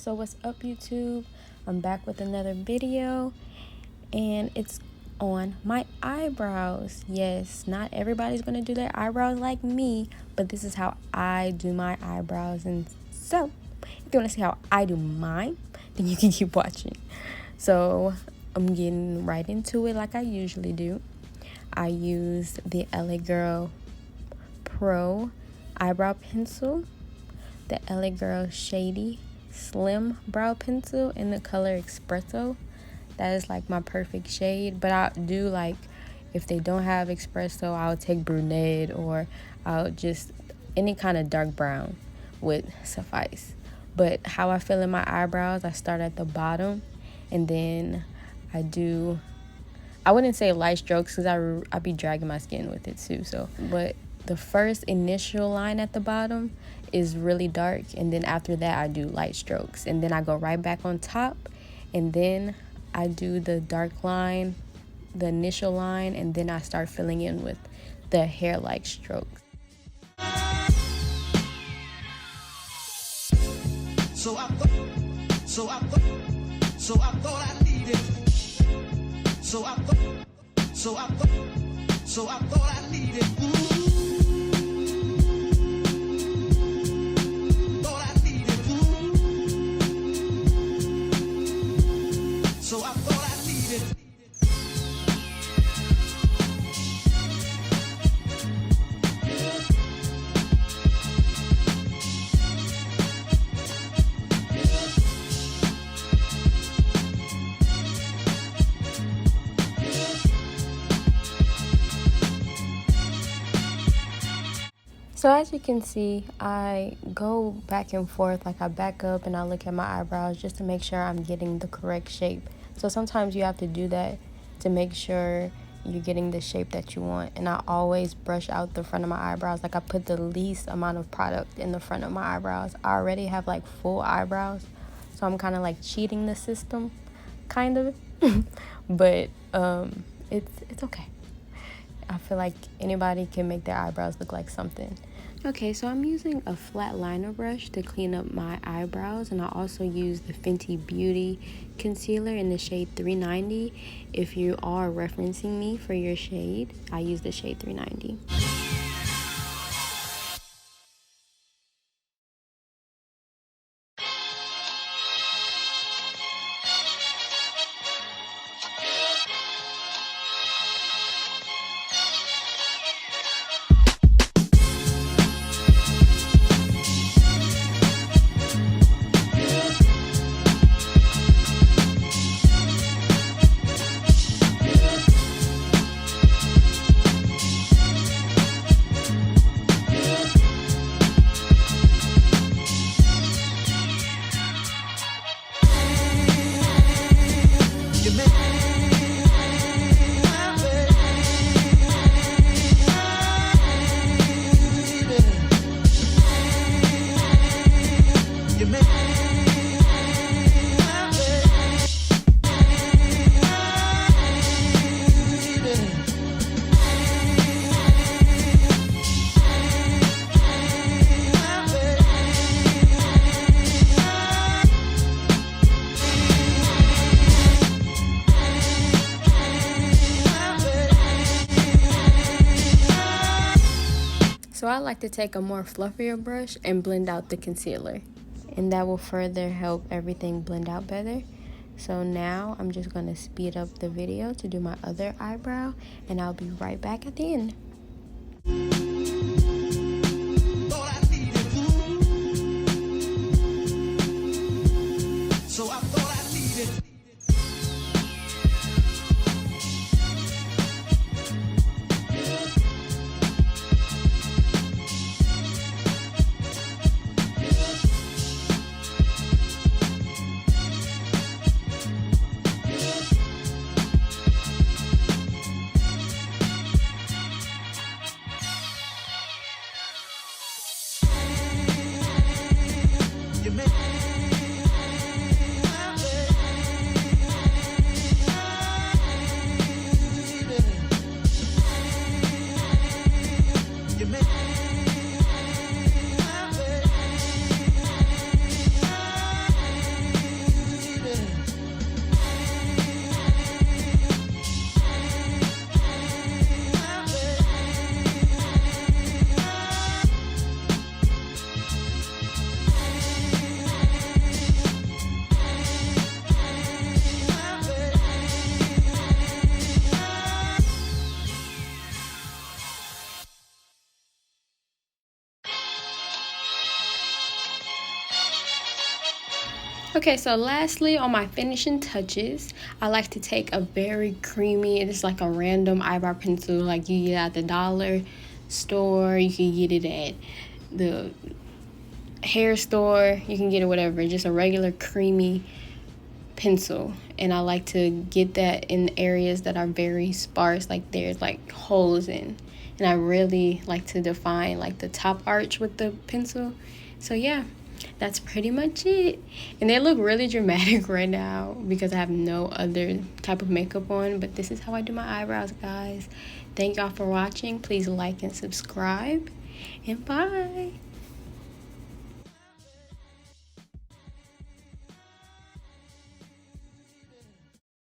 So what's up, YouTube? I'm back with another video, and it's on my eyebrows. Yes, not everybody's gonna do their eyebrows like me, but this is how I do my eyebrows. And so if you want to see how I do mine, then you can keep watching. So I'm getting right into it like I usually do. I use the LA Girl Pro eyebrow pencil, the LA Girl Shady Slim Brow Pencil in the color Espresso. That is like my perfect shade. But I do, like, if they don't have Espresso, I'll take brunette, or I'll just any kind of dark brown would suffice. But how I fill in my eyebrows, I start at the bottom, and then I wouldn't say light strokes because I be dragging my skin with it too. So, but the first initial line at the bottom is really dark, and then after that I do light strokes, and then I go right back on top, and then I do the dark line, the initial line, and then I start filling in with the hair-like strokes. So I thought I needed. So as you can see, I go back and forth, like I back up and I look at my eyebrows just to make sure I'm getting the correct shape. So sometimes you have to do that to make sure you're getting the shape that you want. And I always brush out the front of my eyebrows. Like, I put the least amount of product in the front of my eyebrows. I already have like full eyebrows, so I'm kind of like cheating the system, kind of. But it's okay. I feel like anybody can make their eyebrows look like something. Okay, so I'm using a flat liner brush to clean up my eyebrows, and I also use the Fenty Beauty concealer in the shade 390. If you are referencing me for your shade, I use the shade 390. So I like to take a more fluffier brush and blend out the concealer, and that will further help everything blend out better. So now I'm just going to speed up the video to do my other eyebrow, and I'll be right back at the end. Okay, so lastly, on my finishing touches, I like to take a very creamy, it's like a random eyebrow pencil like you get at the dollar store, you can get it at the hair store, you can get it whatever, just a regular creamy pencil. And I like to get that in areas that are very sparse, like there's like holes in. And I really like to define like the top arch with the pencil. So yeah, that's pretty much it. And they look really dramatic right now because I have no other type of makeup on, but this is how I do my eyebrows, guys. Thank y'all for watching. Please like and subscribe, and bye.